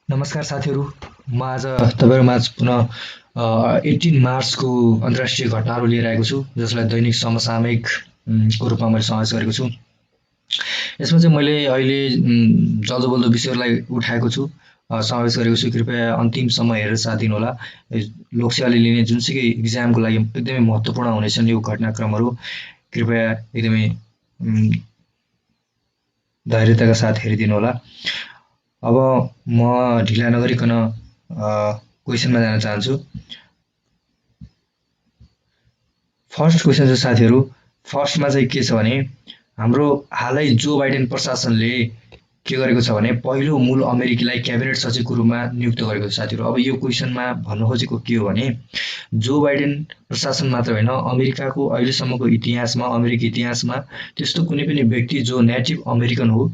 नमस्कार साथीहरू। म आज तपाईँहरूमाझ पुनः 18 मार्चको अन्तर्राष्ट्रिय घटनाहरू लिएर आएको छु, जसलाई दैनिक समसामयिक को रूपमा मैले समावेश गरेको छु। यसमा चाहिँ मैले अहिले जल्दोबल्दो विषयहरूलाई उठाएको छु, समावेश गरेको छु। कृपया अन्तिमसम्म हेरेर साथ दिनुहोला। लोकसेवाले लिने जुनसुकै इक्जामको लागि एकदमै महत्त्वपूर्ण हुनेछन् यो घटनाक्रमहरू। कृपया एकदमै धैर्यताका साथ हेरिदिनुहोला। अब म ढिला नगरिकन क्वेसनमा जान चाहन्छु। फर्स्ट क्वेसन चाहिँ साथीहरू, फर्स्टमा चाहिँ के छ भने हाम्रो हालै जो बाइडेन प्रशासनले के गरेको छ भने पहिलो मूल अमेरिकीलाई क्याबिनेट सचिवको रूपमा नियुक्त गरेको छ साथीहरू। अब यो क्वेसनमा भन्नु खोजेको के हो भने जो बाइडेन प्रशासन मात्र होइन, अमेरिकाको अहिलेसम्मको इतिहासमा, अमेरिकी इतिहासमा त्यस्तो कुनै पनि व्यक्ति जो नेटिभ अमेरिकन हो,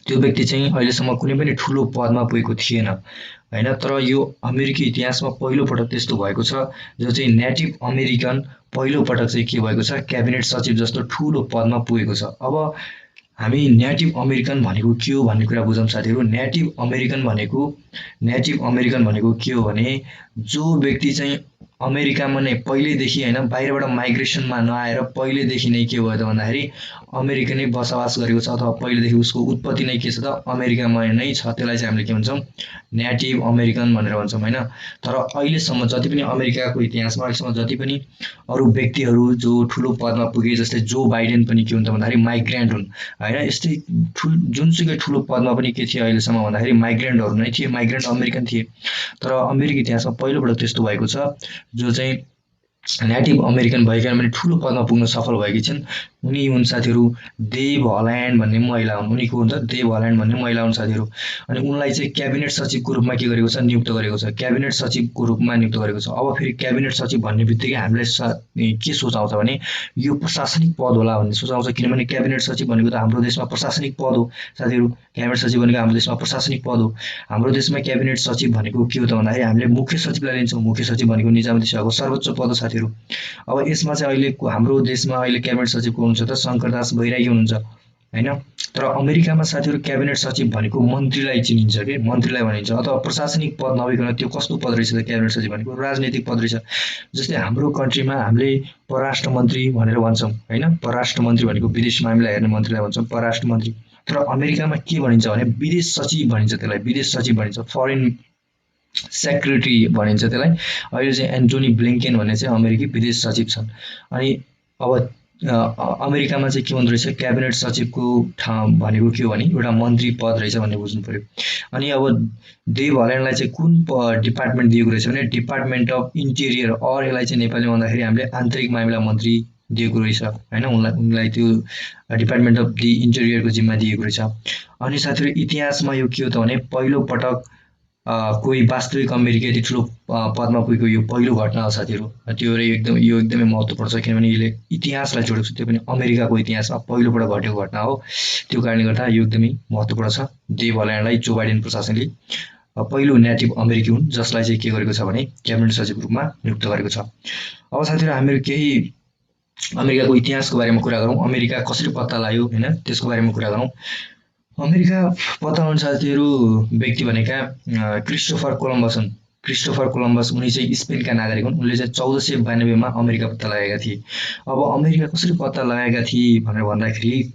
त्यो व्यक्ति चाहिँ अहिलेसम्म कुनै पनि ठुलो पदमा पुगेको थिएन होइन। तर यो अमेरिकी इतिहासमा पहिलोपटक त्यस्तो भएको छ, जो चाहिँ नेटिभ अमेरिकन पहिलोपटक चाहिँ के भएको छ, क्याबिनेट सचिव जस्तो ठुलो पदमा पुगेको छ। अब हामी नेटिभ अमेरिकन भनेको के हो भन्ने कुरा बुझौँ साथीहरू। नेटिभ अमेरिकन भनेको के हो भने जो व्यक्ति चाहिँ अमेरिकामा नै पहिल्यैदेखि होइन, बाहिरबाट माइग्रेसनमा नआएर पहिल्यैदेखि नै के भयो त भन्दाखेरि अमेरिका नै बसोबास गरेको छ, अथवा पहिलेदेखि उसको उत्पत्ति नै के छ त अमेरिकामा नै छ। त्यसलाई चाहिँ हामीले के भन्छौँ, नेटिभ अमेरिकन भनेर भन्छौँ होइन। तर अहिलेसम्म जति पनि अमेरिकाको इतिहासमा अहिलेसम्म जति पनि अरू व्यक्तिहरू जो ठुलो पदमा पुगे, जस्तै जो बाइडेन पनि के हुन् त भन्दाखेरि माइग्रेन्ट हुन् होइन। यस्तै जुनसुकै ठुलो पदमा पनि के थिए अहिलेसम्म भन्दाखेरि माइग्रेन्टहरू नै थिए, माइग्रेन्ट अमेरिकन थिए। तर अमेरिकी इतिहासमा पहिलोपटक त्यस्तो भएको छ, जो चाहिँ नेटिभ अमेरिकन भइकन पनि ठुलो पदमा पुग्न सफल भएकी छिन्। उनी हुन् साथीहरू देव हल्यान्ड भन्ने महिला हुन्। उनी को हुन् त, देव हल्यान्ड भन्ने महिला हुन् साथीहरू। अनि उनलाई चाहिँ क्याबिनेट सचिवको रूपमा के गरेको छ, नियुक्त गरेको छ, क्याबिनेट सचिवको रूपमा नियुक्त गरेको छ। अब फेरि क्याबिनेट सचिव भन्ने बित्तिकै हामीलाई के सोच आउँछ भने यो प्रशासनिक पद होला भन्ने सोच आउँछ, किनभने क्याबिनेट सचिव भनेको त हाम्रो देशमा प्रशासनिक पद हो साथीहरू। क्याबिनेट सचिव भनेको हाम्रो देशमा प्रशासनिक पद हो। हाम्रो देशमा क्याबिनेट सचिव भनेको के हो त भन्दाखेरि हामीले मुख्य सचिवलाई लिन्छौँ। मुख्य सचिव भनेको निजामती सेवाको सर्वोच्च पद हो साथीहरू। अब यसमा चाहिँ अहिले हाम्रो देशमा अहिले क्याबिनेट सचिव को हुनुहुन्छ त शङ्करदास बैरागी हुनुहुन्छ होइन। तर अमेरिकामा साथीहरू क्याबिनेट सचिव भनेको मन्त्रीलाई चिनिन्छ कि, मन्त्रीलाई भनिन्छ, अथवा प्रशासनिक पद नभइकन त्यो कस्तो पद रहेछ त क्याबिनेट सचिव भनेको, राजनैतिक पद रहेछ। जस्तै हाम्रो कन्ट्रीमा हामीले परराष्ट्र मन्त्री भनेर भन्छौँ होइन। परराष्ट्र मन्त्री भनेको विदेश मामिला हेर्ने मन्त्रीलाई भन्छौँ परराष्ट्र मन्त्री। तर अमेरिकामा के भनिन्छ भने विदेश सचिव भनिन्छ, त्यसलाई विदेश सचिव भनिन्छ, फरेन सेक्रेटरी भनिन्छ त्यसलाई। अहिले चाहिँ एन्टोनी ब्लिङ्केन भन्ने चाहिँ अमेरिकी विदेश सचिव छन्। अनि अब अमेरिकामा चाहिँ के भन्दो रहेछ, क्याबिनेट सचिवको ठाउँ भनेको के हो भने एउटा मन्त्री पद रहेछ भन्ने बुझ्नु पर्यो। अनि अब देव हल्यान्डलाई चाहिँ कुन डिपार्टमेन्ट दिएको रहेछ भने डिपार्टमेन्ट अफ इन्टेरियर, अर यसलाई चाहिँ नेपालीमा भन्दाखेरि हामीले आन्तरिक मामिला मन्त्री दिएको रहेछ होइन। उनलाई त्यो डिपार्टमेन्ट अफ दि इन्टेरियरको जिम्मा दिएको रहेछ। अनि साथीहरू इतिहासमा यो के हो त भने पहिलोपटक कोही वास्तविक अमेरिकी यति ठुलो पदमा पुगेको यो पहिलो घटना हो साथीहरू। त्यो यो एकदमै महत्त्वपूर्ण छ, किनभने यसले इतिहासलाई जोडेको छ, त्यो पनि अमेरिकाको इतिहासमा पहिलोपटक घटेको घटना हो। त्यो कारणले गर्दा यो एकदमै महत्त्वपूर्ण छ। देव हल्यान्डलाई जो बाइडेन प्रशासनले पहिलो नेटिभ अमेरिकी हुन्, जसलाई चाहिँ के गरेको छ भने क्याबिनेट सचिवको रूपमा नियुक्त गरेको छ। अब साथीहरू हामीहरू केही अमेरिकाको इतिहासको बारेमा कुरा गरौँ। अमेरिका कसरी पत्ता लाग्यो होइन, त्यसको बारेमा कुरा गरौँ। अमेरिका पत्ता लगाउने साथीहरू व्यक्ति भनेका क्रिस्टोफर कोलम्बस हुन्। क्रिस्टोफर कोलम्बस उनी चाहिँ स्पेनका नागरिक हुन्। उनले चाहिँ 1492 मा अमेरिका पत्ता लगाएका थिए। अब अमेरिका कसरी पत्ता लगाएका थिए भनेर भन्दाखेरि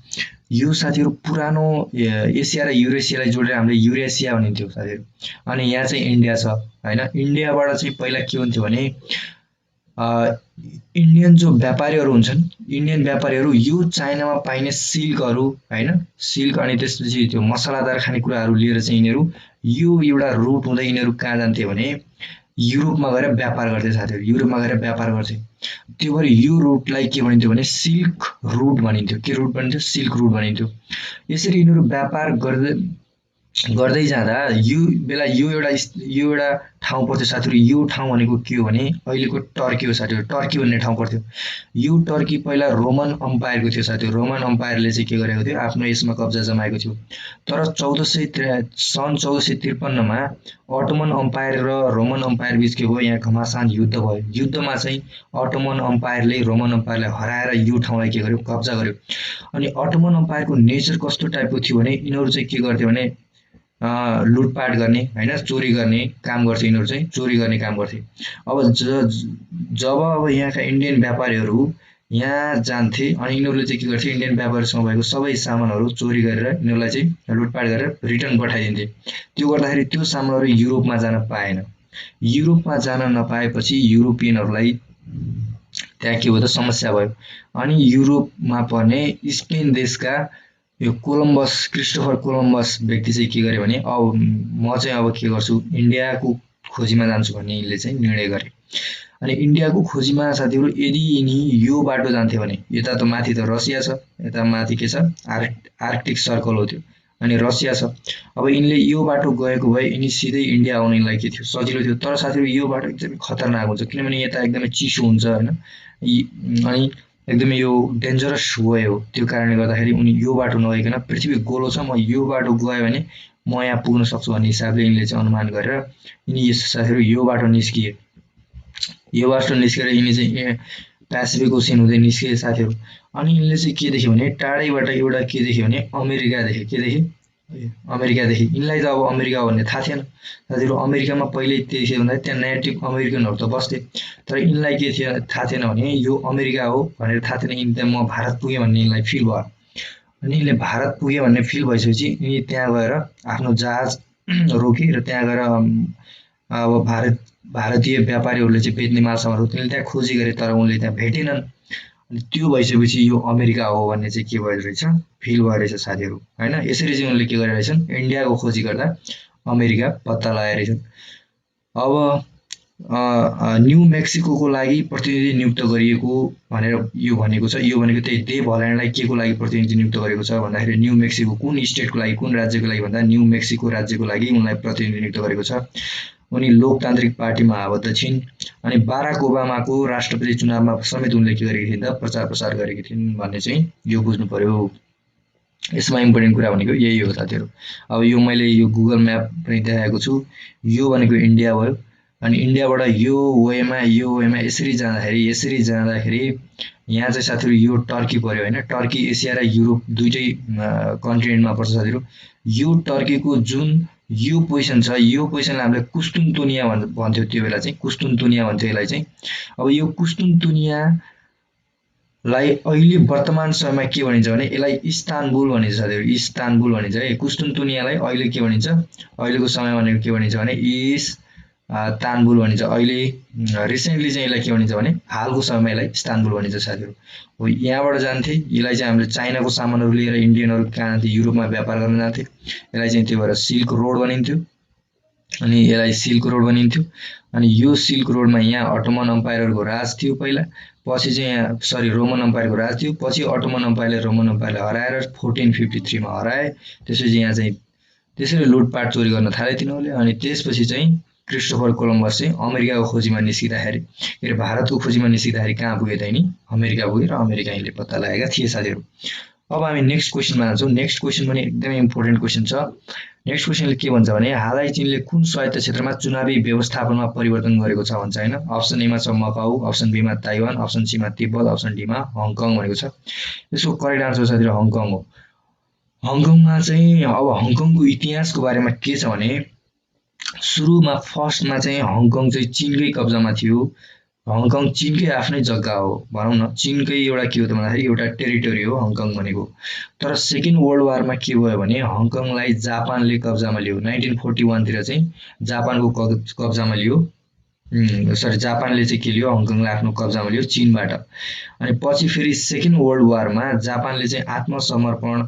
यो साथीहरू पुरानो एसिया र युरेसियालाई जोडेर हामीले युरेसिया भनिन्थ्यो साथीहरू। अनि यहाँ चाहिँ इन्डिया छ होइन। इन्डियाबाट चाहिँ पहिला के हुन्थ्यो भने इन्डियन जो व्यापारीहरू हुन्छन्, इन्डियन व्यापारीहरू यो चाइनामा पाइने सिल्कहरू होइन, सिल्क अनि त्यसपछि त्यो मसलादार खानेकुराहरू लिएर चाहिँ यिनीहरू यो एउटा रुट हुँदै यिनीहरू कहाँ जान्थे भने युरोपमा गएर व्यापार गर्थे साथीहरू। युरोपमा गएर व्यापार गर्थे। त्यो भएर यो रुटलाई के भनिन्थ्यो भने सिल्क रुट भनिन्थ्यो। के रुट भनिन्थ्यो? सिल्क रुट भनिन्थ्यो। यसरी यिनीहरू व्यापार गर्दै जाँदा यो बेला यो एउटा ठाउँ पर्थ्यो साथीहरू। यो ठाउँ भनेको के हो भने अहिलेको टर्की हो साथीहरू। टर्की भन्ने ठाउँ पर्थ्यो। यो टर्की पहिला रोमन अम्पायरको थियो साथीहरू। रोमन अम्पायरले चाहिँ के गरेको थियो, आफ्नो यसमा कब्जा जमाएको थियो। तर सन् 1453 मा अटोमन अम्पायर र रोमन अम्पायर बिच के भयो, यहाँ घमासान युद्ध भयो। युद्धमा चाहिँ अटोमन अम्पायरले रोमन अम्पायरलाई हराएर यो ठाउँलाई के गर्यो, कब्जा गर्यो। अनि अटोमन अम्पायरको नेचर कस्तो टाइपको थियो भने यिनीहरू चाहिँ के गर्थे भने लुटपाट गर्ने होइन, चोरी गर्ने काम गर्थे, यिनीहरू चाहिँ चोरी गर्ने काम गर्थे। अब जब अब यहाँका इन्डियन व्यापारीहरू यहाँ जान्थे अनि यिनीहरूले चाहिँ के गर्थे, इन्डियन व्यापारीसँग भएको सबै सामानहरू चोरी गरेर यिनीहरूलाई चाहिँ लुटपाट गरेर रिटर्न पठाइदिन्थे। त्यो गर्दाखेरि त्यो सामानहरू युरोपमा जान पाएन। युरोपमा जान नपाएपछि युरोपियनहरूलाई त्यहाँ के भयो त समस्या भयो। अनि युरोपमा पर्ने स्पेन देशका यो क्रिस्टोफर कोलम्बस व्यक्ति चाहिँ के गरे भने अब म चाहिँ अब के गर्छु, इन्डियाको खोजीमा जान्छु भन्ने यिनले चाहिँ निर्णय गरे। अनि इन्डियाको खोजीमा साथीहरू यदि यिनी यो बाटो जान्थे भने यता त माथि त रसिया छ, यता माथि के छ आर्कटिक सर्कल हो त्यो, अनि रसिया छ। अब यिनले यो बाटो गएको भए यिनी सिधै इन्डिया आउनेलाई के थियो, सजिलो थियो। तर साथीहरू यो बाटो एकदमै खतरनाक हुन्छ, किनभने यता एकदमै चिसो हुन्छ होइन, अनि एकदमै यो डेन्जरस वे हो। त्यो कारणले गर्दाखेरि उनी यो बाटो नगइकन पृथ्वी गोलो छ, म यो बाटो गएँ भने म यहाँ पुग्न सक्छु भन्ने हिसाबले यिनले चाहिँ अनुमान गरेर यिनी यस साथीहरू यो बाटो निस्किए। यो बाटो निस्केर यिनी चाहिँ पेसिफिक ओसियन हुँदै निस्किए साथीहरू। अनि यिनले चाहिँ के देख्यो भने टाढैबाट एउटा के देख्यो भने अमेरिका देखे। के देखे? अमेरिका देखे। यिनलाई त अब अमेरिका भन्ने थाहा थिएन साथीहरू। अमेरिकामा पहिले के थियो भन्दा त्यहाँ नेटिभ अमेरिकनहरू त बस्थे, तर यिनलाई के थियो थाहा थिएन भने यो अमेरिका हो भनेर थाहा थिएन। यिनी त्यहाँ म भारत पुगेँ भन्ने यिनलाई फिल भयो। अनि यिनले भारत पुगेँ भन्ने फिल भइसकेपछि यिनी त्यहाँ गएर आफ्नो जहाज रोके र त्यहाँ गएर अब भारतीय व्यापारीहरूले चाहिँ बेच्ने मालसामानहरू तिनले त्यहाँ खोजी गरे, तर उनले त्यहाँ भेटेनन्। अनि त्यो भइसकेपछि यो अमेरिका हो भन्ने चाहिँ के भयो रहेछ, फिल भयो रहेछ साथीहरू होइन। यसरी चाहिँ उनले के गरेर रहेछन्, इन्डियाको खोजी गर्दा अमेरिका पत्ता लगाए रहेछन्। अब न्यू मेक्सिको लागि प्रतिनिधि नियुक्त गरिएको भनेर यो भनेको छ। यो भनेको त्यही देव हल्यान्डलाई के को लागि प्रतिनिधि नियुक्त गरेको छ भन्दाखेरि न्यू मेक्सिको कुन स्टेटको लागि, कुन राज्यको लागि भन्दा न्यू मेक्सिको राज्यको लागि उनलाई प्रतिनिधि नियुक्त गरेको छ। उनी लोकतान्त्रिक पार्टीमा आबद्ध छिन्। अनि बाराक ओबामाको राष्ट्रपति चुनावमा समेत उनले के गरेकी थिइन् त, प्रचार प्रसार गरेकी थिइन् भन्ने चाहिँ यो बुझ्नु पर्यो। यसमा इम्पोर्टेन्ट कुरा भनेको यही हो साथीहरू। अब यो मैले यो गुगल म्याप पनि देखाएको छु। यो भनेको इन्डिया भयो। अनि इन्डियाबाट यो वेमा यसरी जाँदाखेरि यहाँ चाहिँ साथीहरू यो टर्की पर्यो होइन। टर्की एसिया र युरोप दुईटै कन्टिनेन्टमा पर्छ साथीहरू। यो टर्कीको जुन यो पोजिसन छ, यो पोजिसनलाई हामीले कुस्तुनतुनिया भन्थ्यो त्यो बेला चाहिँ, कुस्तुनतुनिया भन्थ्यो यसलाई चाहिँ। अब यो कुस्तुनतुनियालाई अहिले वर्तमान समयमा के भनिन्छ भने यसलाई इस्तानबुल भनिन्छ साथीहरू, इस्तानबुल भनिन्छ है। कुस्तुनतुनियालाई अहिले के भनिन्छ, अहिलेको समय भनेको के भनिन्छ भने तानबुल भनिन्छ। अहिले रिसेन्टली चाहिँ यसलाई के भनिन्छ भने हालको समयमा यसलाई इस्तानबुल भनिन्छ साथीहरू। हो यहाँबाट जान्थे, यसलाई चाहिँ हामीले चाइनाको सामानहरू लिएर इन्डियनहरू कहाँ जान्थे, युरोपमा व्यापार गर्न जान्थे। यसलाई चाहिँ त्यही भएर सिल्क रोड भनिन्थ्यो। अनि यसलाई सिल्क रोड भनिन्थ्यो। अनि यो सिल्क रोडमा यहाँ अटोमन अम्पायरहरूको राज थियो पहिला, पछि चाहिँ यहाँ रोमन अम्पायरको राज थियो। पछि अटोमन अम्पायरले रोमन अम्पायरलाई हराएर 1453 मा हराए। त्यसपछि यहाँ चाहिँ त्यसरी लुटपाट चोरी गर्न थाले तिनीहरूले। अनि त्यसपछि चाहिँ क्रिस्टोफर कोलम्बस चाहिँ अमेरिकाको खोजीमा निस्किँदाखेरि, के अरे भारतको खोजीमा निस्किँदाखेरि कहाँ पुगे त यिनी, अमेरिका पुगे र अमेरिका यिनले पत्ता लगाएका थिए साथीहरू। अब हामी नेक्स्ट क्वेसनमा जान्छौँ। नेक्स्ट क्वेसन पनि एकदमै इम्पोर्टेन्ट क्वेसन छ। नेक्स्ट क्वेसनले के भन्छ भने हालै चीनले कुन स्वायत्त क्षेत्रमा चुनावी व्यवस्थापनमा परिवर्तन गरेको छ भन्छ होइन। अप्सन एमा छ मकाउ, अप्सन बीमा ताइवान, अप्सन सीमा तिब्बत, अप्सन डीमा हङकङ भनेको छ। यसको करेक्ट आन्सर साथीहरू हङकङ हो। हङकङमा चाहिँ अब हङकङको इतिहासको बारेमा के छ भने सुरुमा फर्स्टमा चाहिँ हङकङ चाहिँ चीनकै कब्जामा थियो। हङकङ चीनकै आफ्नै जग्गा हो भनौँ न, चीनकै एउटा के हो त भन्दाखेरि एउटा टेरिटोरी हो हङकङ भनेको। तर सेकेन्ड वर्ल्ड वारमा के भयो भने हङकङलाई जापानले कब्जामा लियो। 1941 तिर चाहिँ जापानको कब्जामा लियो। जापानले चाहिँ के लियो, हङकङलाई आफ्नो कब्जामा लियो चीनबाट। अनि पछि फेरि सेकेन्ड वर्ल्ड वारमा जापानले चाहिँ आत्मसमर्पण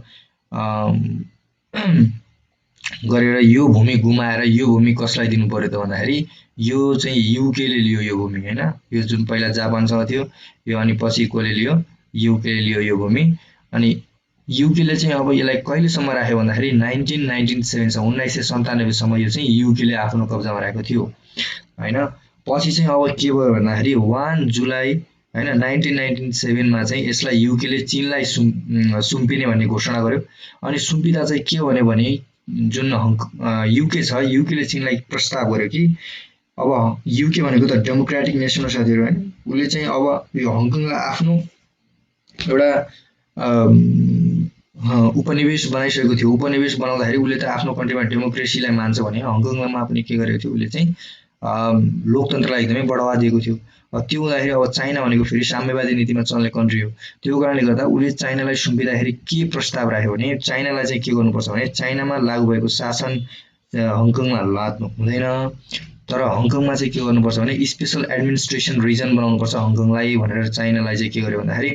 गरेर यो भूमि गुमाएर यो भूमि कसलाई दिनु पर्यो त भन्दाखेरि यो चाहिँ युकेले लियो यो भूमि होइन। यो जुन पहिला जापानसँग थियो यो, अनि पछि कसले लियो, युकेले लियो यो भूमि। अनि युकेले चाहिँ अब यसलाई कहिलेसम्म राख्यो भन्दाखेरि 1997 सम्म यो चाहिँ युकेले आफ्नो कब्जामा राखेको थियो होइन। पछि चाहिँ अब के भयो भन्दाखेरि 1 जुलाई होइन 1997 मा चाहिँ यसलाई युकेले चीनलाई सुम्पिने भन्ने घोषणा गर्यो। अनि सुम्पिँदा चाहिँ के भन्यो भने जुन युके छ, युकेले चीनलाई प्रस्ताव गर्यो कि अब युके भनेको त डेमोक्रेटिक नेसन हो साथीहरू होइन। उसले चाहिँ अब यो हङकङलाई आफ्नो एउटा उपनिवेश बनाइसकेको थियो। उपनिवेश बनाउँदाखेरि उसले त आफ्नो कन्ट्रीमा डेमोक्रेसीलाई मान्छ भने हङकङमा पनि के गरेको थियो उसले चाहिँ लोकतन्त्रलाई एकदमै बढावा दिएको थियो। त्यो हुँदाखेरि अब चाइना भनेको फेरि साम्यवादी नीतिमा चल्ने कन्ट्री हो। त्यो कारणले गर्दा उसले चाइनालाई सुम्पिँदाखेरि के प्रस्ताव राख्यो भने चाइनालाई चाहिँ के गर्नुपर्छ भने चाइनामा लागू भएको शासन हङकङमा लाद्नु हुँदैन, तर हङकङमा चाहिँ के गर्नुपर्छ भने स्पेसल एडमिनिस्ट्रेसन रिजन बनाउनुपर्छ हङकङलाई भनेर चाइनालाई चाहिँ के गर्यो भन्दाखेरि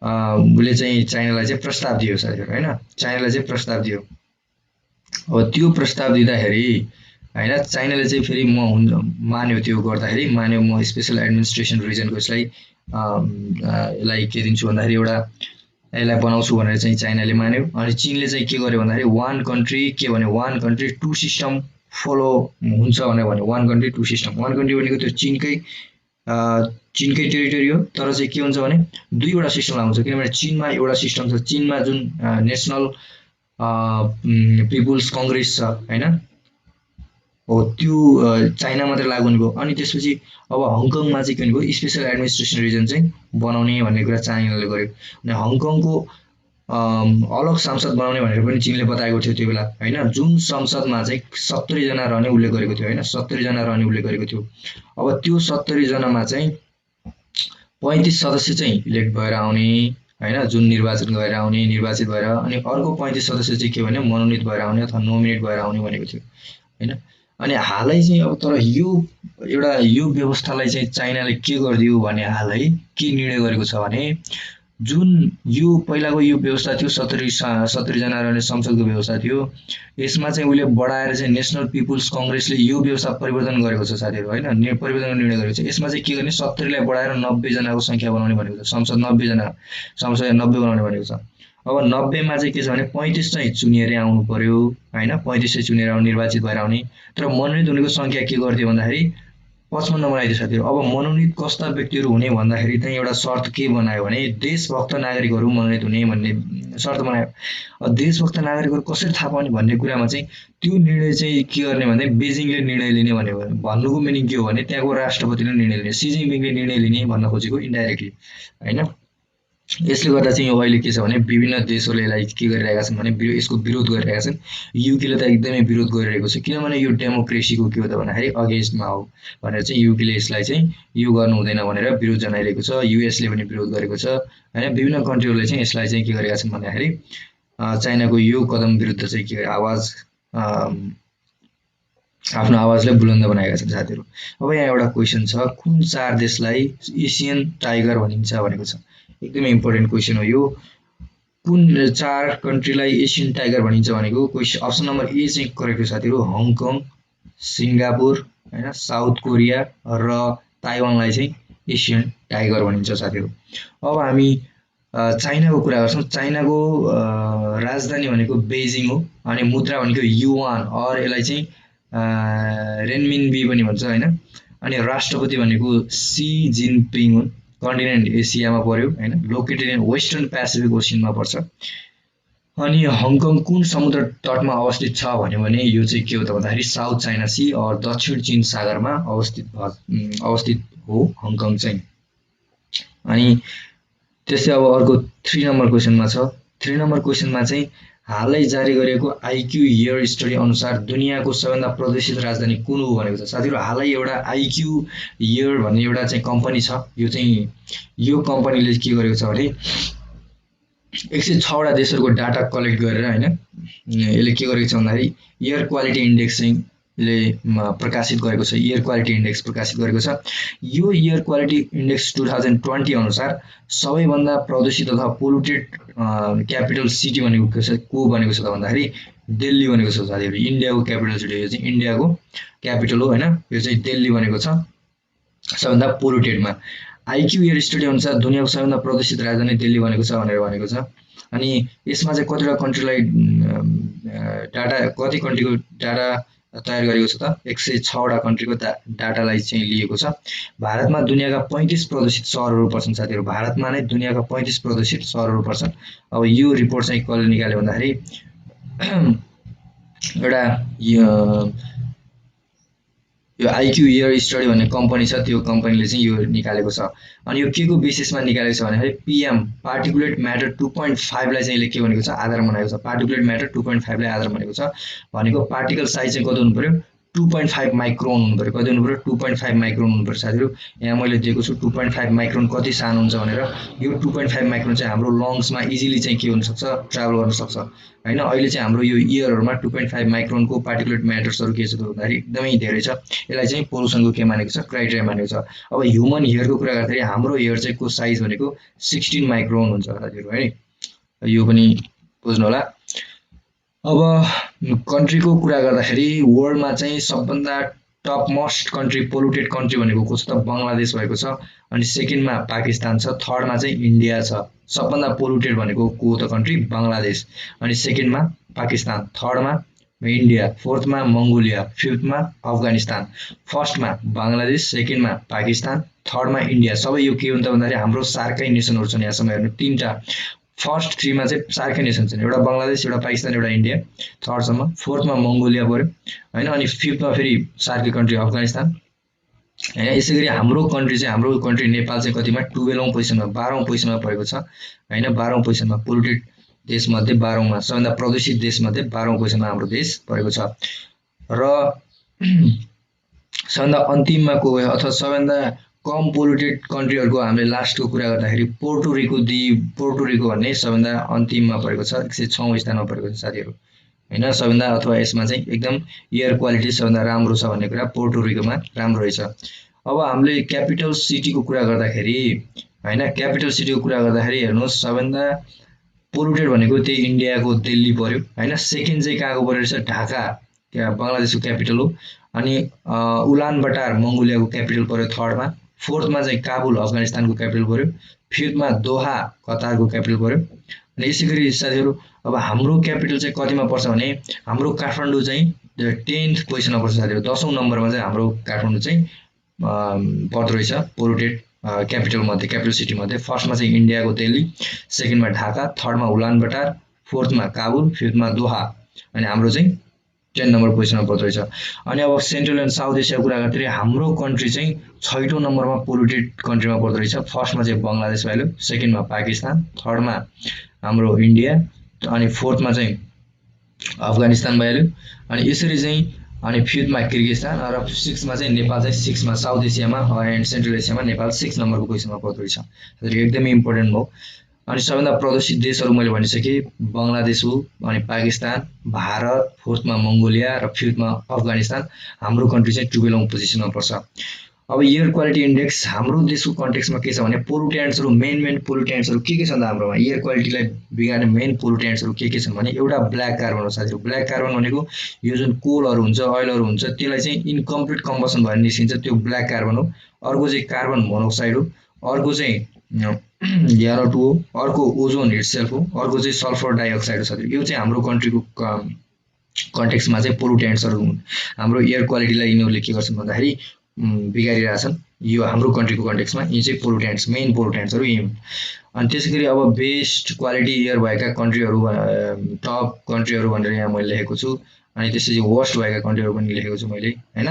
उसले चाहिँ चाइनालाई चाहिँ प्रस्ताव दियो साथीहरू होइन, चाइनालाई चाहिँ प्रस्ताव दियो। अब त्यो प्रस्ताव दिँदाखेरि होइन चाइनाले चाहिँ फेरि मान्यो, त्यो गर्दाखेरि मान्यो म स्पेसल एडमिनिस्ट्रेसन रिजनको यसलाई के दिन्छु भन्दाखेरि एउटा यसलाई बनाउँछु भनेर चाहिँ चाइनाले मान्यो। अनि चीनले चाहिँ के गर्यो भन्दाखेरि वान कन्ट्री के भन्यो, one country two system follow हुन्छ भनेर भन्यो। One country two system, one country भनेको त्यो चीनकै टेरिटोरी हो, तर चाहिँ के हुन्छ भने दुईवटा सिस्टम लाग्छ। किनभने चीनमा एउटा सिस्टम छ, चीनमा जुन नेसनल पिपुल्स कङ्ग्रेस छ होइन हो, त्यो चाइना मात्रै लागु हुने भयो। अनि त्यसपछि अब हङकङमा चाहिँ के हुने भयो, स्पेसल एडमिनिस्ट्रेसन रिजन चाहिँ बनाउने भन्ने कुरा चाइनाले गर्यो। अनि हङकङको अलग संसद बनाउने भनेर पनि चीनले बताएको थियो त्यो बेला होइन, जुन संसदमा चाहिँ 70 जना रहने उल्लेख गरेको थियो होइन, 70 जना रहने उल्लेख गरेको थियो। अब त्यो 70 जनामा चाहिँ 35 सदस्य चाहिँ इलेक्ट भएर आउने होइन, जुन निर्वाचन भएर आउने, निर्वाचित भएर, अनि अर्को 35 सदस्य चाहिँ के भने मनोनित भएर आउने अथवा नोमिनेट भएर आउने भनेको थियो होइन। अनि हालै चाहिँ अब तर यो व्यवस्थालाई चाहिँ चाइनाले के गरिदियो भने हालै के निर्णय गरेको छ भने जुन यो पहिलाको यो व्यवस्था थियो 70 जना रहने संसदको व्यवस्था थियो, यसमा चाहिँ उसले बढाएर चाहिँ नेसनल पिपुल्स कङ्ग्रेसले यो व्यवस्था परिवर्तन गरेको छ साथीहरू होइन, परिवर्तन गर्ने निर्णय गरेको छ। यसमा चाहिँ के गर्ने 70लाई बढाएर 90 जनाको संख्या बनाउने भनेको छ, संसद 90 जना, संसद 90 बनाउने भनेको छ। अब 90मा चाहिँ के छ भने 35 चाहिँ चुनिएर आउनु पर्यो होइन, 35 चाहिँ चुनेर आउनु, निर्वाचित भएर आउने। तर मनोनित हुनेको संख्या के गरिदियो भन्दाखेरि 55 बनाइदियो साथीहरू। अब मनोनित कस्ता व्यक्तिहरू हुने भन्दाखेरि चाहिँ एउटा शर्त के बनायो भने देशभक्त नागरिकहरू मनोनित हुने भन्ने शर्त बनायो। अब देशभक्त नागरिकहरू कसरी थाहा पाउने भन्ने कुरामा चाहिँ त्यो निर्णय चाहिँ के गर्ने भने बेजिङले निर्णय लिने भन्ने भन्नुको मिनिङ के हो भने त्यहाँको राष्ट्रपतिले निर्णय लिने, सी जिनपिङले निर्णय लिने भन्न खोजेको इन्डाइरेक्टली होइन। यसले गर्दा चाहिँ यो अहिले के छ भने विभिन्न देशहरूले यसलाई के गरिरहेका छन् भने यसको विरोध गरिरहेका छन्। युकेले त एकदमै विरोध गरिरहेको छ, किनभने यो डेमोक्रेसीको के हो त भन्दाखेरि अगेन्स्टमा हो भनेर चाहिँ युकेले यसलाई चाहिँ यो गर्नु हुँदैन भनेर विरोध जनाइरहेको छ। युएसले पनि विरोध गरेको छ होइन। विभिन्न कन्ट्रीहरूले चाहिँ यसलाई चाहिँ के गरेका छन् भन्दाखेरि चाइनाको यो कदम विरुद्ध चाहिँ के आफ्नो आवाजलाई बुलन्द बनाएका छन् साथीहरू। अब यहाँ एउटा क्वेसन छ, कुन 4 देशलाई एसियन टाइगर भनिन्छ भनेको छ। एकदमै इम्पोर्टेन्ट क्वेसन हो यो, कुन 4 कन्ट्रीलाई एसियन टाइगर भनिन्छ भनेको क्वेसन। अप्सन नम्बर ए चाहिँ करेक्ट हो साथीहरू, हङकङ, सिङ्गापुर होइन, साउथ कोरिया र ताइवानलाई चाहिँ एसियन टाइगर भनिन्छ साथीहरू। अब हामी चाइनाको कुरा गर्छौँ। चाइनाको राजधानी भनेको बेजिङ हो, अनि मुद्रा भनेको युआन अर यसलाई चाहिँ रेनमिनबी पनि भन्छ होइन। अनि राष्ट्रपति भनेको सी जिनपिङ हुन्। कन्टिनेन्ट एसियामा पर्यो होइन, लोकेटेड इन वेस्टर्न पेसिफिक ओसियनमा पर्छ। अनि हङकङ कुन समुद्र तटमा अवस्थित छ भन्यो भने यो चाहिँ के हो त भन्दाखेरि साउथ चाइना सी और दक्षिण चीन सागरमा अवस्थित हो हङकङ चाहिँ। अनि त्यसै अब अर्को 3 नम्बर क्वेसनमा छ। 3 नम्बर क्वेसनमा चाहिँ हालै जारी गरिएको आइक्यू इयर स्टडी अनुसार दुनियाँको सबैभन्दा प्रदूषित राजधानी कुन हो भनेको छ साथीहरू। हालै एउटा आइक्यू इयर भन्ने एउटा चाहिँ कम्पनी छ, यो कम्पनीले के गरेको छ भने 106 वटा देशहरूको डाटा कलेक्ट गरेर होइन यसले के गरेको छ भन्दाखेरि एयर क्वालिटी इन्डेक्स चाहिँ ले प्रकाशित गरेको छ, एयर क्वालिटी इन्डेक्स प्रकाशित गरेको छ। यो एयर क्वालिटी इन्डेक्स 2020 अनुसार सबैभन्दा प्रदूषित अथवा पोल्युटेड क्यापिटल सिटी भनेको को भनेको छ त भन्दाखेरि दिल्ली भनेको छ साथीहरू। इन्डियाको क्यापिटल सिटी, यो चाहिँ इन्डियाको क्यापिटल हो होइन, यो चाहिँ दिल्ली भनेको छ सबैभन्दा पोल्युटेडमा। आइक्यू एयर स्टडी अनुसार दुनियाँको सबैभन्दा प्रदूषित राजधानी दिल्ली भनेको छ भनेर भनेको छ। अनि यसमा चाहिँ कतिवटा कन्ट्रीलाई डाटा, कति कन्ट्रीको डाटा तयार गरेको छ त 106 वटा कन्ट्रीको डाटालाई चाहिँ लिएको छ। भारतमा दुनियाँका 35 प्रदूषित सहरहरू पर्छन् साथीहरू। भारतमा नै दुनियाँका 35 प्रदूषित सहरहरू पर्छन्। अब यो रिपोर्ट चाहिँ कसले निकाल्यो भन्दाखेरि एउटा यो आइक्यू इयर स्टडी भन्ने कम्पनी छ, त्यो कम्पनीले चाहिँ यो निकालेको छ। अनि यो के को बेसिसमा निकालेको छ भन्दाखेरि पीएम पार्टिकुलेट म्याटर 2.5 लाई चाहिँ यसले के भनेको छ, आधार बनाएको छ। पार्टिकुलेट म्याटर 2.5 लाई आधार बनाएको छ भनेको पार्टिकल साइज चाहिँ कति हुनु पर्यो, 2.5 माइक्रोन हुनु पर्यो। कति हुनु पर्यो, 2.5 माइक्रोन हुनु पर्यो साथीहरु। यहाँ मैले दिएको छु 2.5 माइक्रोन कति सानो हुन्छ भनेर। यो 2.5 माइक्रोन चाहिँ हाम्रो लङ्समा इजिली चाहिँ के हुन सक्छ, ट्राभल गर्न सक्छ हैन। अहिले चाहिँ हाम्रो यो इयरहरुमा 2.5 माइक्रोनको पार्टिकुलेट म्याटर्सहरु के छ त भन्दाखेरि एकदमै धेरै छ। यसलाई चाहिँ पोल्युसनको के मानेको छ, क्राइटेरिया मानेको छ। अब ह्युमन हेयरको कुरा गर्दाखेरि हाम्रो हेयर चाहिँ को साइज भनेको 16 माइक्रोन हुन्छ साथीहरु है। यो पनि बुझ्नु होला। अब कन्ट्रीको कुरा गर्दाखेरि वर्ल्डमा चाहिँ सबभन्दा top most country polluted country भनेको को छ त, बंगलादेश भएको छ। अनि सेकेन्डमा पाकिस्तान छ, थर्डमा चाहिँ इन्डिया छ। सबभन्दा पोल्युटेड भनेको को त कन्ट्री, बंगलादेश। अनि सेकेन्डमा पाकिस्तान, थर्डमा इन्डिया, फोर्थमा मंगोलिया, फिफ्थमा अफगानिस्तान। फर्स्टमा बंगलादेश, सेकेन्डमा पाकिस्तान, थर्डमा इन्डिया। सबै यो के हुन्छ भन्दाखेरि हाम्रो सार्कै नेसनहरु छन्। यहाँसम्म हेर्नु, तीनटा फर्स्ट थ्रीमा चाहिँ सार्कै नेसन छन्, एउटा बंगलादेश, एउटा पाकिस्तान, एउटा इन्डिया। थर्डसम्म, फोर्थमा मंगोलिया पर्यो हैन। अनि फिफ्थमा फेरि सार्कै कन्ट्री अफगानिस्तान हैन। यसैगरी हाम्रो कन्ट्री चाहिँ, हाम्रो कन्ट्री नेपाल चाहिँ कतिमा, 12औं पोजिसनमा, 12औं पोजिसनमा परेको छ हैन। 12औं पोजिसनमा पोल्युटेड देश मध्ये 12औंमा, सबभन्दा प्रदूषित देश मध्ये 12औं पोजिसनमा हाम्रो देश परेको छ। र सबभन्दा अन्तिममा को भयो अथवा सबभन्दा कम पोल्युटेड कन्ट्रीहरुको हामीले लास्टको कुरा गर्दाखेरि पोर्टो रिको भन्ने सबभन्दा अन्तिममा परेको छ, 106औं स्थानमा परेको छ साथीहरु हैन। सबभन्दा अथवा यसमा चाहिँ एकदम एयर क्वालिटी सबभन्दा राम्रो छ भन्ने कुरा पोर्टो रिकोमा राम्रो रहेछ। अब हामीले क्यापिटल सिटीको कुरा गर्दाखेरि हैन, क्यापिटल सिटीको कुरा गर्दाखेरि हेर्नुस्, सबभन्दा पोल्युटेड भनेको त्यही इन्डियाको दिल्ली पर्यो हैन। सेकेन्ड चाहिँ कहाँको पर्यो रहेछ, ढाका, बंगलादेशको क्यापिटल हो। अनि उलानबटार मंगोलियाको क्यापिटल पर्यो थर्डमा। फोर्थमा चाहिँ काबुल अफगानिस्तानको क्यापिटल पर्यो। फिफ्थमा दोहा कतारको क्यापिटल पर्यो। अनि यसैगरी साथीहरु अब हाम्रो क्यापिटल चाहिँ कतिमा पर्छ भने हाम्रो काठमाडौँ चाहिँ 10th पोजिसनमा पर्छ साथीहरु। 10औं नम्बरमा चाहिँ हाम्रो काठमाडौँ चाहिँ पर्दो रहेछ पोल्युटेड क्यापिटल मध्ये, क्यापिटल सिटी मध्ये। फर्स्टमा चाहिँ इन्डियाको दिल्ली, सेकेन्डमा ढाका, थर्डमा उलानबटार, फोर्थमा काबुल, फिफ्थमा दोहा। अनि हाम्रो चाहिँ 10 नम्बर पोजिसनमा पर्दो रहेछ। अनि अब सेन्ट्रल एन्ड साउथ एसियाको कुरा गर्दाखेरि हाम्रो कन्ट्री चाहिँ 6औं नम्बरमा पोल्युटेड कन्ट्रीमा पर्दो रहेछ। फर्स्टमा चाहिँ बंगलादेश भयो, सेकेन्डमा पाकिस्तान, थर्डमा हाम्रो इन्डिया, अनि फोर्थमा चाहिँ अफगानिस्तान भयो। अनि यसरी चाहिँ अनि फिफ्थमा किर्गिस्तान र सिक्समा चाहिँ नेपाल चाहिँ 6मा, साउथ एसियामा एन्ड सेन्ट्रल एसियामा नेपाल 6 नम्बरको पोजिसनमा पर्दो रहेछ। एकदमै इम्पोर्टेन्ट हो। अनि सबभन्दा प्रदूषित देशहरु मैले भनिसके, बंगलादेश हो, अनि पाकिस्तान, भारत, फोर्थमा मंगोलिया र फिफ्थमा अफगानिस्तान। हाम्रो कन्ट्री चाहिँ 12औं पोजिसनमा पर्छ। अब एयर क्वालिटी इन्डेक्स हाम्रो देशको कन्टेक्स्टमा के छ भने पोल्युटेन्ट्सहरु, मेन पोल्युटेन्ट्सहरु के छन् त हाम्रोमा, एयर क्वालिटीलाई बिगार्ने मेन पोल्युटेन्ट्सहरु के छन् भने एउटा ब्ल्याक कार्बन हो साथीहरु। ब्ल्याक कार्बन भनेको यो जुन कोलहरु हुन्छ, ओइलहरु हुन्छ, त्यसलाई चाहिँ इन्कम्प्लिट कम्बसन भएर निस्किन्छ, त्यो ब्ल्याक कार्बन हो। अर्को चाहिँ कार्बन मोनोक्साइड हो, अर्को चाहिँ NO2 हो, अर्को ओजोन इटसेल्फ हो, अर्को चाहिँ सल्फर डाइअक्साइड हो साथीहरु। यो चाहिँ हाम्रो कन्ट्रीको कन्टेक्स्टमा चाहिँ पोल्युटेन्ट्सहरु हुन्। हाम्रो एयर क्वालिटीलाई यिनीहरुले के गर्छन् भन्दाखेरि बिगारिरहेछन्। यो हाम्रो कन्ट्रीको कन्टेक्स्टमा यी चाहिँ पोल्युटेन्ट्स, मेन पोल्युटेन्ट्सहरु यी हुन्। अनि त्यसैगरी अब बेस्ट क्वालिटी एयर भएका कन्ट्रीहरु, टप कन्ट्रीहरु भनेर यहाँ मैले लेखेको छु। अनि त्यसपछि वर्स्ट भएका कन्ट्रीहरु पनि लेखेको छु मैले हैन।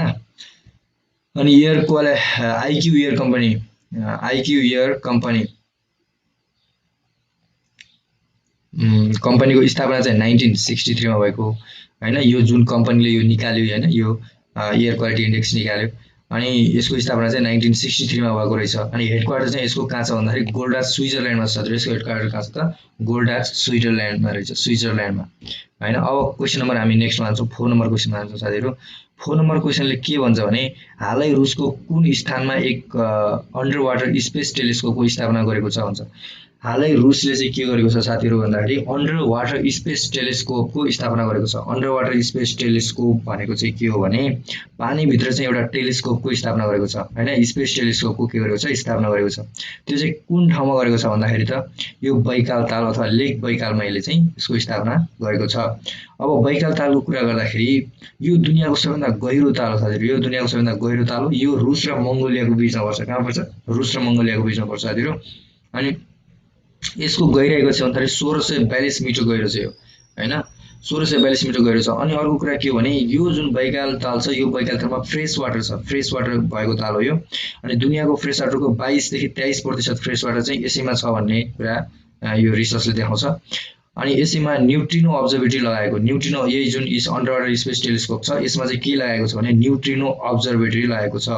अनि air quality IQ air company, IQ air कम्पनीको स्थापना चाहिँ 1963 मा भएको हैन। यो जुन कम्पनीले यो निकाल्यो हैन, यो एयर क्वालिटी इन्डेक्स निकाल्यो। अनि यसको स्थापना चाहिँ 1963 मा भएको रहेछ। अनि हेडक्वार्टर चाहिँ यसको कहाँ छ भन्दाखेरि गोल्डाच स्विजरल्यान्डमा छ। यसको हेडक्वार्टर कहाँ छ त, गोल्डाच स्विजरल्यान्डमा रहेछ, स्विजरल्यान्डमा हैन। अब क्वेशन नम्बर हामी नेक्स्टमा आन्छौँ, 4 नम्बर क्वेशनमा आन्छौँ साथीहरु। 4 नम्बर क्वेशनले के भन्छ भने हालै रुसको कुन स्थानमा एक अन्डर वाटर स्पेस टेलिस्कोपको स्थापना गरेको छ भन्छ। हालै रुसले चाहिँ के गरेको छ साथीहरु भन्दाखेरि अन्डर वाटर स्पेस टेलिस्कोपको स्थापना गरेको छ। अन्डर वाटर स्पेस टेलिस्कोप भनेको चाहिँ के हो भने पानी भित्र चाहिँ एउटा टेलिस्कोपको स्थापना गरेको छ हैन। स्पेस टेलिस्कोपको के गरेको छ, स्थापना गरेको छ। त्यो चाहिँ कुन ठाउँमा गरेको छ भन्दाखेरि त यो बैकाल ताल अथवा लेक बैकालमा यसले चाहिँ यसको स्थापना गरेको छ। अब बैकाल तालको कुरा गर्दाखेरि यो दुनियाको सबैभन्दा गहिरो ताल हो साथीहरु। यो दुनियाको सबैभन्दा गहिरो ताल हो। यो रुस र मंगोलियाको बीचमा पर्छ। कहाँ पर्छ, रुस र मंगोलियाको बीचमा पर्छ साथीहरु। अनि यसको गहिराई कति छ भन्दाखेरि 1642 मिटर गहिरो छ यो हैन। 1642 मिटर गहिरो छ। अनि अर्को कुरा के हो भने यो जुन बैकाल ताल छ यो बैकाल तालमा फ्रेस वाटर छ, फ्रेस वाटर भएको ताल हो यो। अनि दुनियाँको फ्रेस वाटरको 22 देखि 23% फ्रेस वाटर चाहिँ यसैमा छ भन्ने कुरा यो रिसर्चले देखाउँछ। अनि यसैमा न्युट्रिनो अब्जर्भेटरी लगाएको, न्युट्रिनो यही जुन अन्डर वाटर स्पेस टेलिस्कोप छ यसमा चाहिँ के लगाएको छ भने न्युट्रिनो अब्जर्भेटरी लगाएको छ।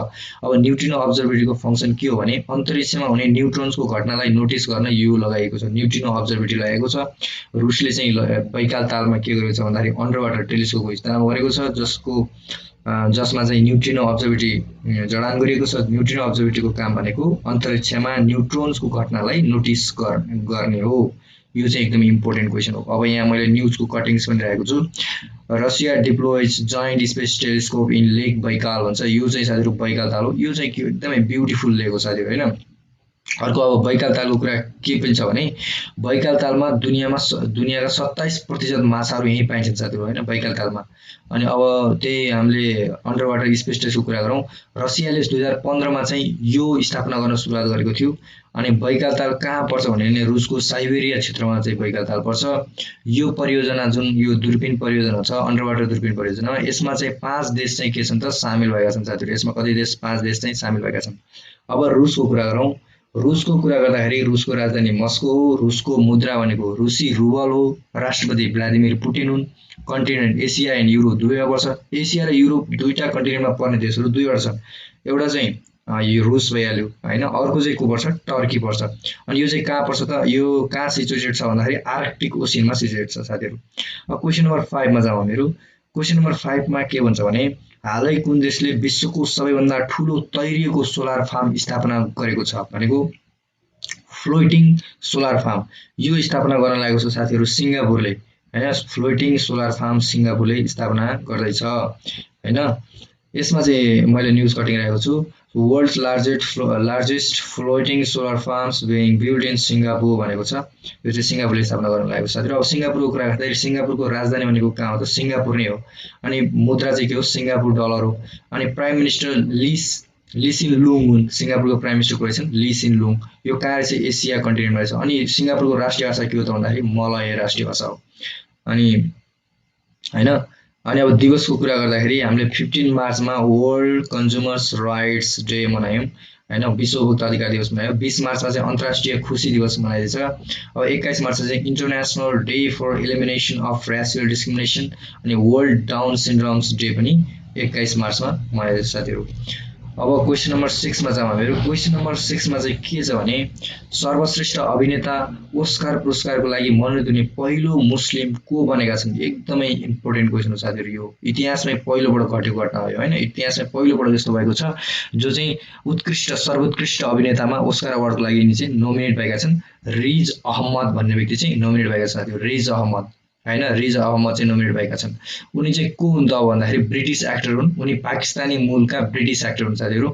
अब न्युट्रिनो अब्जर्भेटरीको फंक्सन के हो भने अन्तरिक्षमा हुने न्युट्रोन्सको घटनालाई नोटिस गर्न यो लगाएको छ, न्युट्रिनो अब्जर्भेटरी लगाएको छ। रुसले चाहिँ बैकाल तालमा के गरेको छ भन्दाखेरि अन्डर वाटर टेलिस्कोपको स्थापना गरेको छ जसमा चाहिँ न्युट्रिनो अब्जर्भेटरी जडान गरिएको छ। न्युट्रिनो अब्जर्भेटरीको काम भनेको अन्तरिक्षमा न्युट्रोन्सको घटनालाई नोटिस गर्ने हो। यो चाहिँ एकदम इम्पोर्टेन्ट क्वेसन हो। अब यहाँ मैले न्युजको कटिङ्स पनि राखेको छु। Russia deploys joint space telescope in lake Baikal भन्छ। यो चाहिँ साथीहरु बैकाल ताल हो। यो चाहिँ एकदमै ब्युटिफुल लेक हो साथीहरु हैन। अर्को अब बैकाल तालको कुरा के पनि छ भने बैकाल तालमा दुनियाँका 27% माछाहरू यही पाइन्छन् साथीहरु हैन बैकाल तालमा। अनि अब त्यही हामीले अन्डर वाटर स्पेस स्टेसनको कुरा गरौँ, रसियाले 2015 मा चाहिँ यो स्थापना गर्न सुरुवात गरेको थियो। अनि बैकाल ताल कहाँ पर्छ भने रुसको साइबेरिया क्षेत्रमा चाहिँ बैकाल ताल पर्छ। यो परियोजना जुन यो दूरबीन परियोजना छ अन्डर वाटर दूरबीन परियोजना यसमा चाहिँ 5 देश चाहिँ के छन् त सामेल भएका छन् साथीहरु। यसमा कति देश 5 देश चाहिँ सामेल भएका छन्। अब रुसको कुरा गरौँ, रुसको कुरा गर्दाखेरि रुसको राजधानी मस्को हो, रुसको मुद्रा भनेको रुसी रुबल हो, राष्ट्रपति भ्लादिमिर पुटिन हुन्, कन्टिनेन्ट एसिया एन्ड युरोप दुवैमा पर्छ। एसिया र युरोप दुईटा कन्टिनेन्टमा पर्ने देशहरू दुईवटा छन्। एउटा चाहिँ यो रुस भइहाल्यो हैन, अर्को चाहिँ को पर्छ टर्की पर्छ। अनि यो चाहिँ कहाँ पर्छ त, यो कहाँ सिचुएटेड छ भन्दाखेरि आर्कटिक ओसियनमा सिचुएटेड छ साथीहरु। अब क्वेशन नम्बर 5 मा जाउँ हामीहरु। क्वेशन नम्बर 5 मा के भन्छ भने हालै कुन देशले विश्वको सबैभन्दा ठूलो तैरिएको सोलर फार्म स्थापना गरेको छ भनेको फ्लोटिङ सोलर फार्म यो स्थापना गर्न लागेको छ साथीहरु सिङ्गापुरले हैन। फ्लोटिङ सोलर फार्म सिङ्गापुरले स्थापना गर्दैछ हैन। यसमा चाहिँ मैले न्यूज कटिङ राखेको छु। World's largest floating solar farms being build in Singapore भनेको छ। यो चाहिँ सिङ्गापुरले स्थापना गर्न लागेको छ साथीहरु। अब सिङ्गापुरको कुरा गर्दाखेरि सिङ्गापुरको राजधानी भनेको कहाँ हो त सिङ्गापुर नै हो। अनि मुद्रा चाहिँ के हो सिङ्गापुर डलर हो। अनि प्राइम मिनिस्टर ली सिन लुङ हुन्, सिङ्गापुरको प्राइम मिनिस्टर को रहेछन् ली सिन लुङ। यो कहाँ चाहिँ एसिया कन्टिनेन्टमा रहेछ। अनि सिङ्गापुरको राष्ट्रिय भाषा के हो त भन्दाखेरि मलय राष्ट्रिय भाषा हो। अनि हैन। अनि अब दिवसको कुरा गर्दाखेरि हामीले 15 मार्चमा वर्ल्ड कन्ज्युमर्स राइट्स डे मनायौं हैन, विश्व उपभोक्ता अधिकार दिवस मनायौं। 20 मार्चमा चाहिँ अन्तर्राष्ट्रिय खुसी दिवस मनाइन्छ। अब 21 मार्च चाहिँ international day for elimination of racial discrimination अनि वर्ल्ड डाउन सिन्ड्रोम्स डे पनि 21 मार्चमा मनाइन्छ साथीहरु। अब क्वेशन नम्बर 6 मा जाउँ हामीहरु। क्वेशन नम्बर 6 मा चाहिँ के छ भने सर्वश्रेष्ठ अभिनेता ओस्कार पुरस्कारको लागि मनोनीत हुने पहिलो मुस्लिम को बनेका छन्। एकदमै इम्पोर्टेन्ट क्वेशन हो साथीहरु। यो इतिहासमै पहिलोपटक घटेको घटना हो हैन। इतिहासमै पहिलोपटक यस्तो भएको छ जो चाहिँ सर्वोत्कृष्ट अभिनेतामा ओस्कार अवार्डको लागि नि चाहिँ नोमिनेट भएका छन्। रिज अहमद भन्ने व्यक्ति चाहिँ नोमिनेट भएका छन् साथीहरु। रिज अहमद हैन, रिज अहमद चाहिँ नोमिनेट भएका छन्। उनी चाहिँ को हुन् त भन्दाखेरि ब्रिटिश एक्टर हुन्। उनी पाकिस्तानी मूलका ब्रिटिश एक्टर हुन् साथीहरु।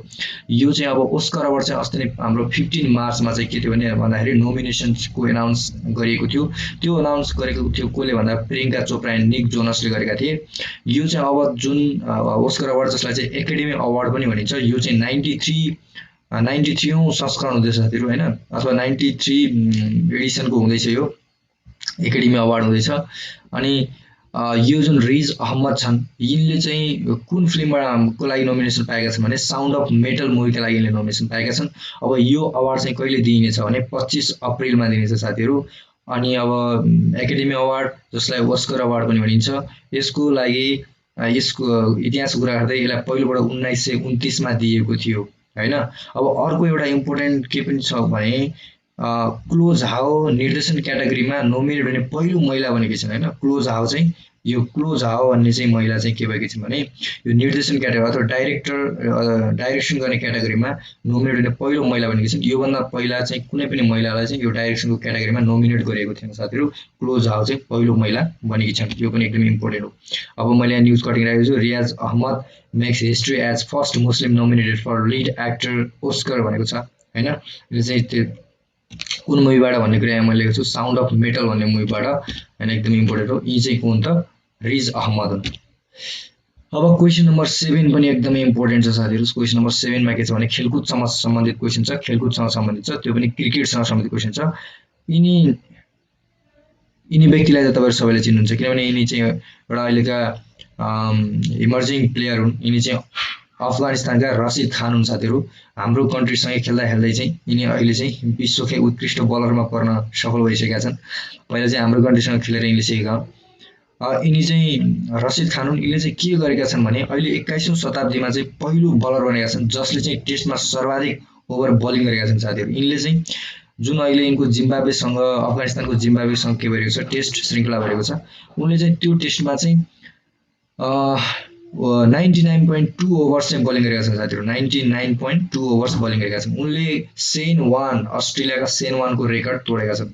यो चाहिँ अब ओस्कार अवार्ड चाहिँ अस्ति नै हाम्रो 15 मार्चमा चाहिँ के थियो भने भन्दाखेरि नोमिनेसनको अनाउन्स गरिएको थियो। त्यो अनाउन्स गरेको थियो कोले भन्दा प्रियंका चोपडा एन्ड निक जोनसले गरेका थिए। यो चाहिँ अब जुन ओस्कार अवार्ड जसलाई चाहिँ एकाडेमी अवार्ड पनि भनिन्छ यो चाहिँ 93 औं संस्करण हुँदैछ साथीहरु हैन, अथवा 93 एडिसनको हुँदैछ यो एकाडेमी अवार्ड हुँदैछ। अनि यो जुन रिज अहमद छन् यिनले चाहिँ कुन फिल्मको लागि नोमिनेसन पाएका छन् भने साउन्ड अफ मेटल मुभीका लागि यिनले नोमिनेसन पाएका छन्। अब यो अवार्ड चाहिँ कहिले दिइनेछ भने 25 अप्रिलमा दिइनेछ साथीहरु। अनि अब एकाडेमी अवार्ड जसलाई ओस्कर अवार्ड पनि भनिन्छ यसको लागि यसको इतिहासको कुरा गर्दै यसलाई पहिलोपटक 1929 मा दिएको थियो हैन। अब अर्को एउटा इम्पोर्टेन्ट के पनि छ भने क्लोज हाउ निर्देशन क्याटेगोरीमा नोमिनेट हुने पहिलो महिला बनेकी छिन् हैन। क्लोज हाउ चाहिँ यो क्लोज हाउ भन्ने चाहिँ महिला चाहिँ के भएकी छिन् भने यो निर्देशन क्याटेगोरी अथवा डाइरेक्सन गर्ने क्याटेगोरीमा नोमिनेट हुने पहिलो महिला बनेकी छिन्। यो भन्दा पहिला चाहिँ कुनै पनि महिलालाई चाहिँ यो डाइरेक्सनको क्याटेगोरीमा नोमिनेट गरिएको थिएन साथीहरु। क्लोज हाउ चाहिँ पहिलो महिला बनेकी छिन्। यो पनि एकदम इम्पोर्टेन्ट हो। अब मैले यहाँ न्यूज कटिङ राखेको छु। Riyaz Ahmed makes history as first Muslim nominated for lead actor Oscar भनेको छ हैन। यो चाहिँ त्यो कुन मुभीबाट भन्ने कुरा यहाँ मैले लेखेको छु साउन्ड अफ मेटल भन्ने मुभीबाट हैन, एकदम इम्पोर्टेन्ट हो। यी चाहिँ कुन त रिज अहमद हुन्। अब क्वेशन नम्बर 7 पनि एकदमै इम्पोर्टेन्ट छ साथीहरु। क्वेशन नम्बर 7 मा के छ भने खेलकुदसँग सम्बन्धित क्वेशन छ, खेलकुदसँग सम्बन्धित छ, त्यो पनि क्रिकेटसँग सम्बन्धित क्वेशन छ। यिनी यिनी व्यक्तिलाई त तपाईँहरू सबैले चिन्नुहुन्छ, किनभने यिनी चाहिँ एउटा अहिलेका इमर्जिङ प्लेयर हुन्। यिनी चाहिँ अफगानिस्तानका रसिद खान हुन् साथीहरू। हाम्रो कन्ट्रीसँगै खेल्दा खेल्दै चाहिँ यिनी अहिले चाहिँ विश्वकै उत्कृष्ट बलरमा पर्न सफल भइसकेका छन्। पहिला चाहिँ हाम्रो कन्ट्रीसँग खेलेर यिनले सिकेका हुन्। यिनी चाहिँ रसिद खान हुन्। यिनले चाहिँ के गरेका छन् भने अहिले 21औं शताब्दीमा चाहिँ पहिलो बलर बनेका छन् जसले चाहिँ टेस्टमा सर्वाधिक ओभर बलिङ गरेका छन् साथीहरू। यिनले चाहिँ जुन अहिले यिनको जिम्बाब्वेसँग अफगानिस्तानको जिम्बाब्वेसँग के भइरहेको छ, टेस्ट श्रृङ्खला भइरहेको छ, उनले चाहिँ त्यो टेस्टमा चाहिँ 99.2 ओभर्स चाहिँ बलिङ गरेका छन् साथीहरू। 99.2 ओभर्स बलिङ गरेका छन्। उनले सेन वान, अस्ट्रेलियाका सेन वानको रेकर्ड तोडेका छन्।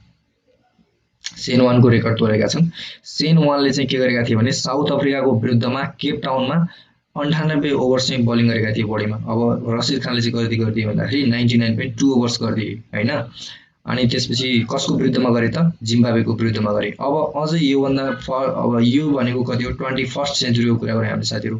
सेन वानको रेकर्ड तोडेका छन्। सेन वानले चाहिँ के गरेका थिए भने साउथ अफ्रिकाको विरुद्धमा केप टाउनमा 98 ओभर्स चाहिँ बलिङ गरेका थिए बढीमा। अब रसिद खानले चाहिँ कति गरिदिए भन्दाखेरि 99.2 ओभर्स गरिदिए होइन। अनि त्यसपछि कसको विरुद्धमा गरे त? जिम्बाब्वेको विरुद्धमा गरे। अब अझै योभन्दा अब यो भनेको कति हो, 21st सेन्चुरीको कुरा गरे हामीले साथीहरू।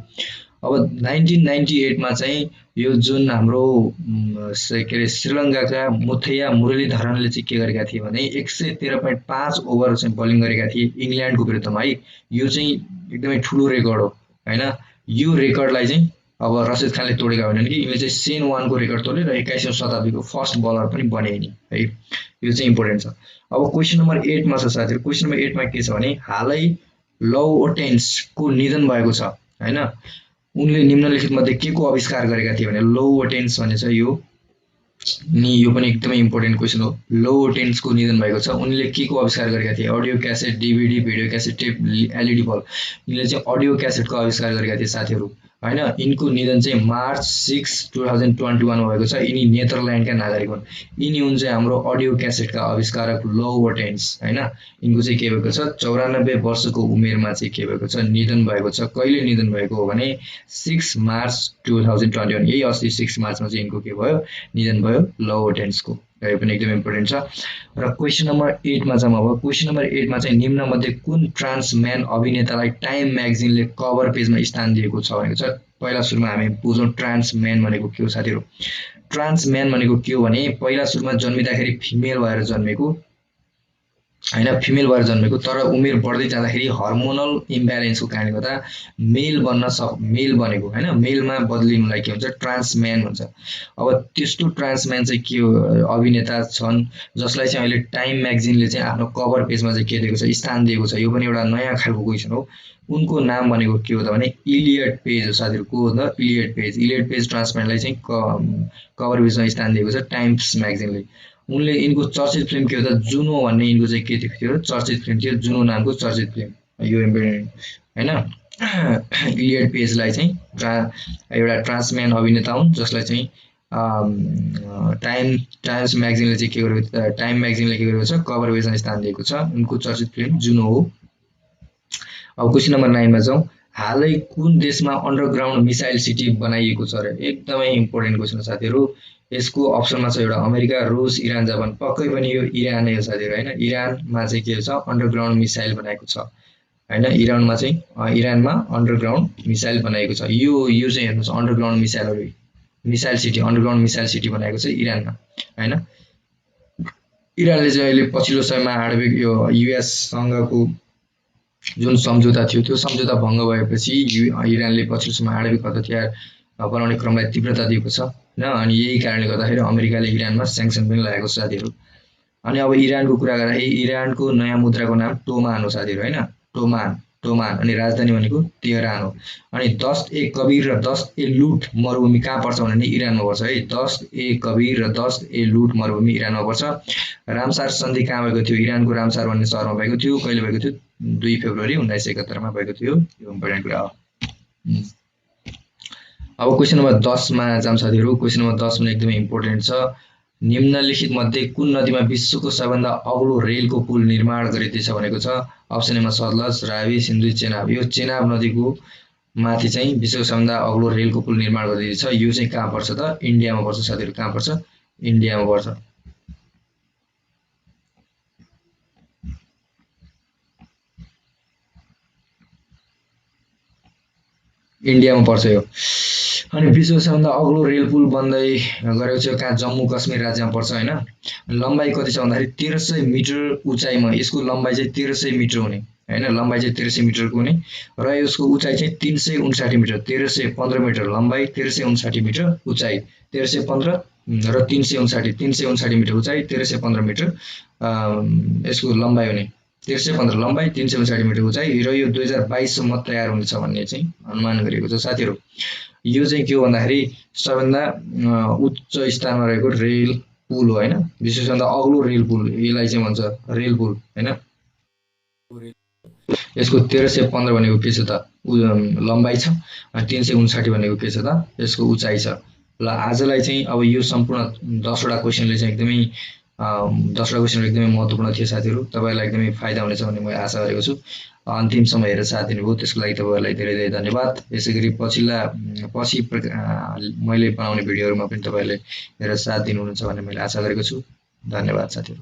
अब 1998मा चाहिँ यो जुन हाम्रो के अरे श्रीलङ्काका मुथैया मुरलीधरनले चाहिँ के गरेका थिए भने 113.5 ओभर चाहिँ बलिङ गरेका थिए इङ्ल्यान्डको विरुद्धमा है। यो चाहिँ एकदमै ठुलो रेकर्ड हो होइन। यो रेकर्डलाई चाहिँ अब रसिद खानले तोडेका होइनन् कि, यिनले चाहिँ सेन वानको रेकर्ड तोडे र 21औं शताब्दीको फर्स्ट बलर पनि बने नि है। यो चाहिँ इम्पोर्टेन्ट छ। अब क्वेसन नम्बर 8 मा छ साथीहरू। क्वेसन नम्बर 8 मा के छ भने हालै लौ ओटेन्सको निधन भएको छ होइन। उनले निम्नलिखित मध्ये के को आविष्कार गरेका थिए भने लौ ओटेन्स भन्ने छ यो यो पनि एकदमै इम्पोर्टेन्ट क्वेसन हो। लौ ओटेन्सको निधन भएको छ। उनले के को आविष्कार गरेका थिए? Audio cassette, DVD, video cassette, tape, LED bulb. यिनले चाहिँ अडियो क्यासेटको आविष्कार गरेका थिए साथीहरू होइन। यिनको निधन चाहिँ मार्च 6, 2021 मा भएको छ। यिनी नेदरल्यान्डका नागरिक हुन्। यिनी हुन् चाहिँ हाम्रो अडियो क्यासेटका आविष्कारक लौ ओटेन्स होइन। यिनको चाहिँ के भएको छ? 94 वर्षको उमेरमा चाहिँ के भएको छ? निधन भएको छ। कहिले निधन भएको हो भने 6 मार्च 2021, यही अस्ति 6 मार्चमा चाहिँ यिनको के भयो? निधन भयो लौ ओटेन्सको। यो पनि एकदम इम्पोर्टेन्ट छ। र क्वेसन नम्बर 8 मा जाउँ। अब क्वेसन नम्बर 8 मा चाहिँ निम्न मध्ये कुन ट्रान्सम्यान अभिनेतालाई टाइम म्यागजिनले कभर पेजमा स्थान दिएको छ भनेको छ। पहिला सुरुमा हामी बुझौँ ट्रान्सम्यान भनेको के हो साथीहरू। ट्रान्सम्यान भनेको के हो भने पहिला सुरुमा जन्मिँदाखेरि फिमेल भएर जन्मेको होइन, फिमेल भएर जन्मेको, तर उमेर बढ्दै जाँदाखेरि हर्मोनल इम्ब्यालेन्सको कारणले गर्दा मेल बनेको होइन। मेलमा बदलिनुलाई के हुन्छ? ट्रान्सम्यान भन्छ। अब त्यस्तो ट्रान्सम्यान चाहिँ के हो? अभिनेता छन् जसलाई चाहिँ अहिले टाइम म्यागजिनले चाहिँ आफ्नो कभर पेजमा चाहिँ के दिएको छ? स्थान दिएको छ। यो पनि एउटा नयाँ खालको क्वेसन हो। उनको नाम भनेको के हो त भने इलियट पेज हो साथीहरू। को हो त? Elliot Page. इलियट पेज ट्रान्सम्यानलाई चाहिँ कभर पेजमा स्थान दिएको छ टाइम्स म्यागजिनले। उनले यिनको चर्चित फिल्म के हो त? जुनो भन्ने यिनको चाहिँ के थियो? चर्चित फिल्म थियो। जुनो नामको चर्चित फिल्म। यो इम्पोर्टेन्ट होइन। इलियट पेजलाई चाहिँ एउटा ट्रान्सम्यान अभिनेता हुन् जसलाई चाहिँ टाइम्स म्यागजिनले चाहिँ के गरेको? टाइम म्यागजिनले के गरेको छ? कभर पेजमा स्थान दिएको छ। उनको चर्चित फिल्म जुनो हो। अब क्वेसन नम्बर 9 मा जाउँ। हालै कुन देशमा अन्डरग्राउन्ड मिसाइल सिटी बनाइएको छ र? एकदमै इम्पोर्टेन्ट क्वेसन हो साथीहरू। यसको अप्सनमा छ एउटा अमेरिका, रुस, इरान, जापान। पक्कै पनि यो इरान नै हो साथीहरू होइन। इरानमा चाहिँ के छ? अन्डरग्राउन्ड मिसाइल बनाएको छ होइन। इरानमा चाहिँ इरानमा अन्डरग्राउन्ड मिसाइल बनाएको छ। यो चाहिँ हेर्नुहोस् अन्डरग्राउन्ड मिसाइलहरू, missile city, underground missile city बनाएको छ इरानमा होइन। इरानले चाहिँ अहिले पछिल्लो समयमा आणविक यो युएससँगको जुन सम्झौता थियो त्यो सम्झौता भङ्ग भएपछि इरानले पछिल्लो समयमा आणविक हतियार बनाउने क्रमलाई तीव्रता दिएको छ होइन। अनि यही कारणले गर्दाखेरि अमेरिकाले इरानमा स्याङ्सन पनि लगाएको छ साथीहरू। अनि अब इरानको कुरा गर्दाखेरि इरानको नयाँ मुद्राको नाम टोमान हो साथीहरू होइन। टोमान अनि राजधानी भनेको तेहरान हो। अनि 10-ए-कबीर र 10-ए-लुट मरुभूमि कहाँ पर्छ भने इरानमा पर्छ है। 10-ए-कबीर र 10-ए-लुट मरुभूमि इरानमा पर्छ। रामसार सन्धि कहाँ भएको थियो? इरानको रामसार भन्ने सहरमा भएको थियो। कहिले भएको थियो? 2 फेब्रुअरी 1971 मा भएको थियो। यो इम्पोर्टेन्ट कुरा हो। अब क्वेसन नम्बर 10 मा जाम साथीहरू। क्वेसन नम्बर 10 पनि एकदमै इम्पोर्टेन्ट छ। निम्नलिखित मध्ये कुन नदीमा विश्वको सबभन्दा अग्लो रेलको पुल निर्माण गरिँदैछ भनेको छ। अप्सन एमा सतलज, रावी, सिन्धु, चेनाब। यो चेनाब नदीको माथि चाहिँ विश्वको सबभन्दा अग्लो रेलको पुल निर्माण गरिँदैछ। यो चाहिँ कहाँ पर्छ त? इन्डियामा पर्छ साथीहरू। कहाँ पर्छ? इन्डियामा पर्छ। इन्डियामा पर्छ यो। अनि विश्वको सबभन्दा अग्लो रेल पुल बन्दै गरेको छ कहाँ? जम्मू कश्मीर राज्यमा पर्छ होइन। लम्बाइ कति छ भन्दाखेरि 1300 मिटर उचाइमा यसको लम्बाइ चाहिँ 1300 मिटर हुने हैन, लम्बाइ चाहिँ 1300 मिटरको हुने र यसको उचाइ चाहिँ 359 मिटर, 1315 मिटर लम्बाइ, 1359 मिटर उचाइ, 1315 र 359 मिटर उचाइ, 1315 मिटर यसको लम्बाइ हुने, 1315 लम्बाइ, 359 मिटर उचाइ र यो 2022 सम्म तयार हुनेछ भन्ने चाहिँ अनुमान गरिएको छ साथीहरु। यो चाहिँ के हो भन्दाखेरि सबैभन्दा उच्च स्थानमा रहेको रेल पुल हो हैन, विशेष भन्दा अग्लो रेल पुल, यसलाई चाहिँ भन्छ रेल पुल हैन। यसको 1315 भनेको के छ त लम्बाइ छ, 359 भनेको के छ त यसको उचाइ छ। ल आजलाई चाहिँ अब यो सम्पूर्ण 10 वटा क्वेशनले चाहिँ एकदमै 10 वटा क्वेशनहरु एकदमै महत्त्वपूर्ण थिए साथीहरु, तपाईहरुलाई एकदमै फाइदा हुनेछ भन्ने म आशा गरेको छु। अन्तिमसम्म हेरेर साथ दिनुभयो त्यसको लागि तपाईहरुलाई धेरै धेरै धन्यवाद। यसैगरी पछि मैले बनाउने भिडियोहरुमा पनि तपाईहरुले हेरेर साथ दिनुहुन्छ भन्ने मैले आशा गरेको छु। धन्यवाद साथीहरु।